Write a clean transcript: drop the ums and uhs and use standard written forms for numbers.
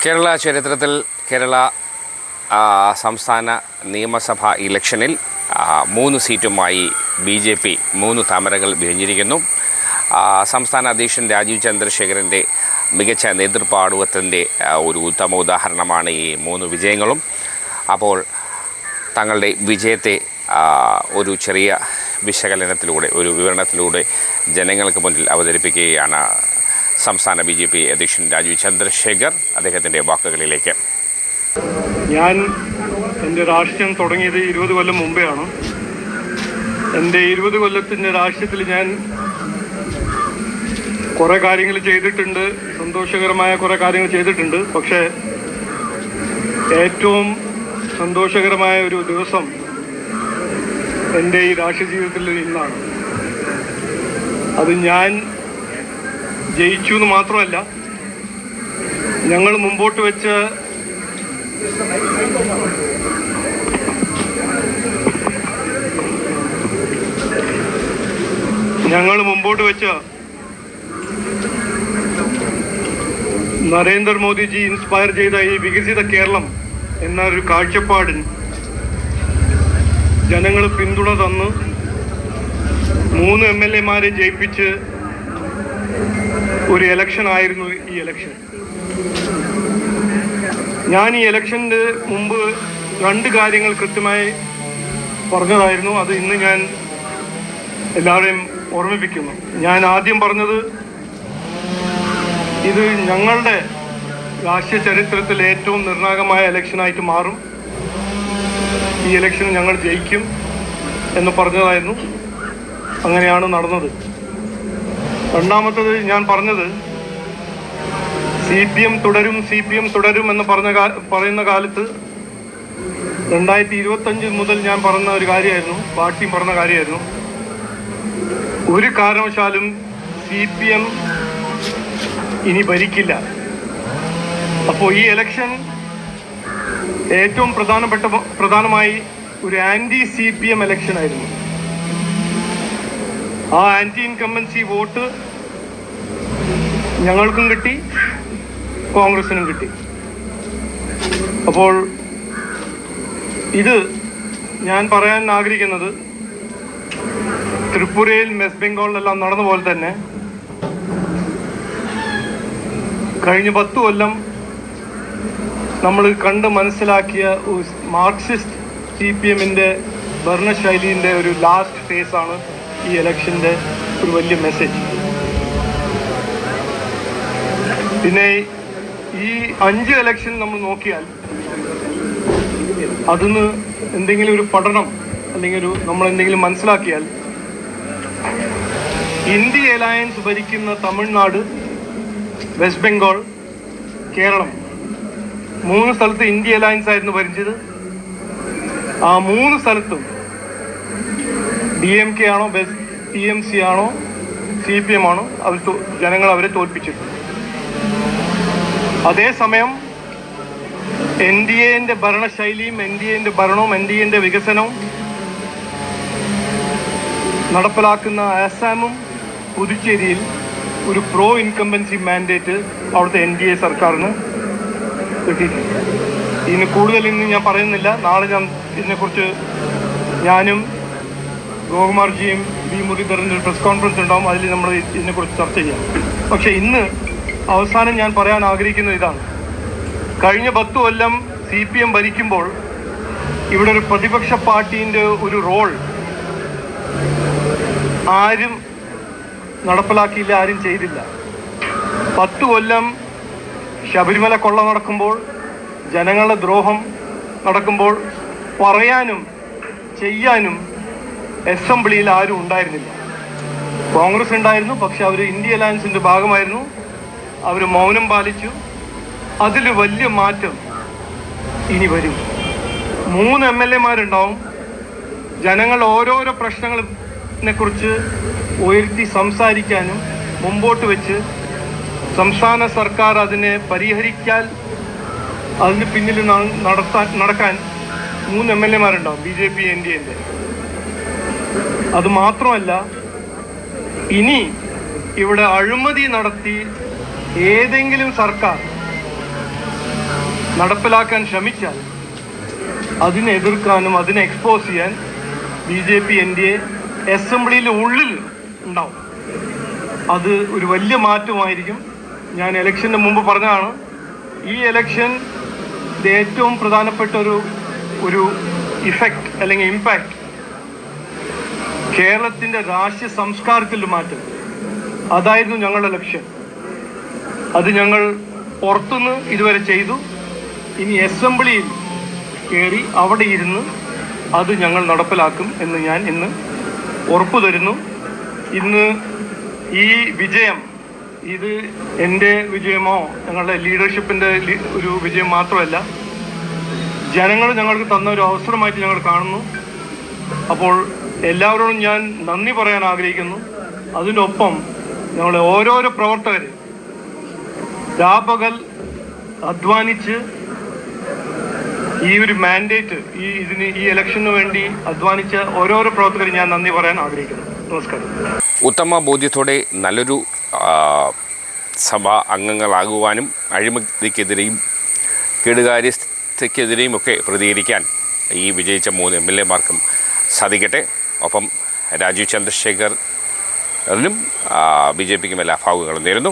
കേരള ചരിത്രത്തിൽ കേരള സംസ്ഥാന നിയമസഭാ ഇലക്ഷനിൽ 3 സീറ്റുമായി BJP 3 താമരകൾ വിരിഞ്ഞിരിക്കുന്നു. സംസ്ഥാന അധ്യക്ഷൻ രാജീവ് ചന്ദ്രശേഖരൻ്റെ മികച്ച നേതൃപാടവത്തിൻ്റെ ഒരു ഉത്തമ ഉദാഹരണമാണ് ഈ 3 വിജയങ്ങളും. അപ്പോൾ തങ്ങളുടെ വിജയത്തെ ഒരു ചെറിയ വിശകലനത്തിലൂടെ, ഒരു വിവരണത്തിലൂടെ ജനങ്ങൾക്ക് മുന്നിൽ അവതരിപ്പിക്കുകയാണ് സംസ്ഥാന BJP അധ്യക്ഷൻ രാജീവ് ചന്ദ്രശേഖർ. അദ്ദേഹത്തിൻ്റെ വാക്കുകളിലേക്ക്. ഞാൻ എൻ്റെ രാഷ്ട്രീയം തുടങ്ങിയത് 20 കൊല്ലം മുമ്പെയാണ്. എൻ്റെ 20 കൊല്ലത്തിൻ്റെ രാഷ്ട്രീയത്തിൽ ഞാൻ കുറേ കാര്യങ്ങൾ ചെയ്തിട്ടുണ്ട്, സന്തോഷകരമായ കുറേ കാര്യങ്ങൾ ചെയ്തിട്ടുണ്ട്. പക്ഷേ ഏറ്റവും സന്തോഷകരമായ ഒരു ദിവസം എൻ്റെ ഈ രാഷ്ട്രീയ ജീവിതത്തിൽ ഇന്നാണ്. അത് ഞാൻ ജയിച്ചു എന്ന് മാത്രമല്ല, ഞങ്ങൾ മുമ്പോട്ട് വെച്ച നരേന്ദ്രമോദിജി ഇൻസ്പയർ ചെയ്ത ഈ വികസിത കേരളം എന്നൊരു കാഴ്ചപ്പാടിന് ജനങ്ങൾ പിന്തുണ തന്ന് 3 MLA-മാരെ ജയിപ്പിച്ച് ഒരു ഇലക്ഷൻ ആയിരുന്നു ഈ ഇലക്ഷൻ. ഞാൻ ഈ ഇലക്ഷൻ്റെ മുമ്പ് 2 കാര്യങ്ങൾ കൃത്യമായി പറഞ്ഞതായിരുന്നു. അത് ഇന്ന് ഞാൻ എല്ലാവരെയും ഓർമ്മിപ്പിക്കുന്നു. ഞാൻ ആദ്യം പറഞ്ഞത്, ഇത് ഞങ്ങളുടെ രാഷ്ട്രീയ ചരിത്രത്തിൽ ഏറ്റവും നിർണായകമായ ഇലക്ഷനായിട്ട് മാറും, ഈ ഇലക്ഷൻ ഞങ്ങൾ ജയിക്കും എന്ന് പറഞ്ഞതായിരുന്നു. അങ്ങനെയാണ് നടന്നത്. രണ്ടാമത്തത് ഞാൻ പറഞ്ഞത്, CPM തുടരും എന്ന് പറയുന്ന കാലത്ത് 2025 മുതൽ ഞാൻ പറഞ്ഞ ഒരു കാര്യമായിരുന്നു, പാർട്ടി പറഞ്ഞ കാര്യമായിരുന്നു, ഒരു കാരണവശാലും CPM ഇനി ഭരിക്കില്ല. അപ്പോൾ ഈ ഇലക്ഷൻ ഏറ്റവും പ്രധാനമായി ഒരു ആൻറ്റി CPM ഇലക്ഷൻ ആയിരുന്നു. ആ ആൻറ്റി ഇൻകംബൻസി വോട്ട് ഞങ്ങൾക്കും കിട്ടി, കോൺഗ്രസിനും കിട്ടി. അപ്പോൾ ഇത് ഞാൻ പറയാൻ ആഗ്രഹിക്കുന്നത്, ത്രിപുരയിൽ, വെസ്റ്റ് ബംഗാളിലെല്ലാം നടന്ന പോലെ തന്നെ കഴിഞ്ഞ 10 കൊല്ലം നമ്മൾ കണ്ട് മനസ്സിലാക്കിയ മാർക്സിസ്റ്റ് CPM-ന്റെ ഭരണശൈലിൻ്റെ ഒരു ലാസ്റ്റ് ഫേസാണ് ഈ ഇലക്ഷൻ്റെ ഒരു വലിയ മെസ്സേജ്. പിന്നെ ഈ 5 ഇലക്ഷൻ നമ്മൾ നോക്കിയാൽ അതിന് എന്തെങ്കിലും ഒരു പഠനം അല്ലെങ്കിൽ നമ്മൾ എന്തെങ്കിലും മനസ്സിലാക്കിയാൽ, ഇന്ത്യ അലയൻസ് ഭരിക്കുന്ന തമിഴ്നാട്, വെസ്റ്റ് ബംഗാൾ, കേരളം 3 സ്ഥലത്ത് ഇന്ത്യ അലയൻസ് ആയിരുന്നു ഭരിച്ചത്. ആ 3 സ്ഥലത്തും DMK ആണോ, TMC ആണോ, CPM ആണോ, ജനങ്ങൾ അവരെ തോൽപ്പിച്ചിട്ടുണ്ട്. അതേസമയം NDA-ന്റെ ഭരണശൈലിയും NDA-ന്റെ ഭരണവും NDA-ന്റെ വികസനവും നടപ്പിലാക്കുന്ന ആസാമും പുതുച്ചേരിയിൽ ഒരു പ്രോ ഇൻകംബൻസി മാൻഡേറ്റ് അവിടുത്തെ NDA സർക്കാരിന് കിട്ടിയിട്ടുണ്ട്. ഇതിന് കൂടുതൽ ഇന്ന് ഞാൻ പറയുന്നില്ല. നാളെ ഇതിനെക്കുറിച്ച് ഞാനും ഗോകുമാർജിയും മുരളീധരൻ്റെ പ്രസ് കോൺഫറൻസ് ഉണ്ടാവും, അതിൽ നമ്മൾ ഇതിനെക്കുറിച്ച് ചർച്ച ചെയ്യാം. പക്ഷേ ഇന്ന് അവസാനം ഞാൻ പറയാൻ ആഗ്രഹിക്കുന്നത് ഇതാണ്. കഴിഞ്ഞ 10 കൊല്ലം CPM ഭരിക്കുമ്പോൾ ഇവിടെ ഒരു പ്രതിപക്ഷ പാർട്ടീൻ്റെ ഒരു റോൾ ആരും നടപ്പിലാക്കിയില്ല, ആരും ചെയ്തില്ല. 10 കൊല്ലം ശബരിമല കൊള്ള നടക്കുമ്പോൾ, ജനങ്ങളുടെ ദ്രോഹം നടക്കുമ്പോൾ പറയാനും ചെയ്യാനും അസംബ്ലിയിൽ ആരും ഉണ്ടായിരുന്നില്ല. കോൺഗ്രസ് ഉണ്ടായിരുന്നു, പക്ഷെ അവർ ഇന്ത്യ അലയൻസിൻ്റെ ഭാഗമായിരുന്നു. അവർ മൗനം പാലിച്ചു. അതിൽ വലിയ മാറ്റം ഇനി വരും. 3 MLA-മാരുണ്ടാവും. ജനങ്ങൾ ഓരോരോ പ്രശ്നങ്ങളെക്കുറിച്ച് ഉയർത്തി സംസാരിക്കാനും മുമ്പോട്ട് വെച്ച് സംസ്ഥാന സർക്കാർ അതിനെ പരിഹരിക്കാൻ, അതിന് പിന്നിൽ നടക്കാൻ 3 MLA-മാരുണ്ടാവും BJP NDA-ന്റെ. അതുമാത്രമല്ല, ഇനി ഇവിടെ അഴിമതി നടത്തി ഏതെങ്കിലും സർക്കാർ നടപ്പിലാക്കാൻ ശ്രമിച്ചാൽ അതിനെ എതിർക്കാനും അതിനെ എക്സ്പോസ് ചെയ്യാൻ BJP NDA അസംബ്ലിയിലെ ഉള്ളിൽ ഉണ്ടാവും. അത് ഒരു വലിയ മാറ്റമായിരിക്കും. ഞാൻ ഇലക്ഷന് മുമ്പ് പറഞ്ഞതാണ്, ഈ ഇലക്ഷൻ ഏറ്റവും പ്രധാനപ്പെട്ട ഒരു ഇഫക്റ്റ് അല്ലെങ്കിൽ ഇമ്പാക്റ്റ് കേരളത്തിൻ്റെ രാഷ്ട്രീയ സംസ്കാരത്തിൽ മാറ്റം. അതായിരുന്നു ഞങ്ങളുടെ ലക്ഷ്യം. അത് ഞങ്ങൾ പുറത്തുനിന്ന് ഇതുവരെ ചെയ്തു. ഇനി അസംബ്ലിയിൽ കയറി അവിടെ ഇരുന്ന് അത് ഞങ്ങൾ നടപ്പിലാക്കും എന്ന് ഞാൻ ഇന്ന് ഉറപ്പു തരുന്നു. ഇന്ന് ഈ വിജയം ഇത് എൻ്റെ വിജയമോ ഞങ്ങളുടെ ലീഡർഷിപ്പിൻ്റെ ഒരു വിജയം മാത്രമല്ല, ജനങ്ങൾ ഞങ്ങൾക്ക് തന്ന ഒരു അവസരമായിട്ട് ഞങ്ങൾ കാണുന്നു. അപ്പോൾ എല്ലാവരോടും ഞാൻ നന്ദി പറയാൻ ആഗ്രഹിക്കുന്നു. അതിനൊപ്പം ഞങ്ങളെ ഓരോരോ പ്രവർത്തകർ രാപകൽ അധ്വാനിച്ച് ഈ ഒരു മാൻഡേറ്റ് ഈ ഇലക്ഷന് വേണ്ടി അധ്വാനിച്ച ഓരോരോ പ്രവർത്തകർ ഞാൻ നന്ദി പറയാൻ ആഗ്രഹിക്കുന്നു. നമസ്കാരം. ഉത്തമ ബോധ്യത്തോടെ നല്ലൊരു സഭാ അംഗങ്ങളാകുവാനും അഴിമതിക്കെതിരെയും കെടുകാര്യസ്ഥയ്ക്കെതിരെയും ഒക്കെ പ്രതികരിക്കാൻ ഈ വിജയിച്ച 3 MLA മാർക്കും സാധിക്കട്ടെ. ഒപ്പം രാജീവ് ചന്ദ്രശേഖറിനും BJPക്കും എല്ലാ ഭാവുകളും നേരുന്നു.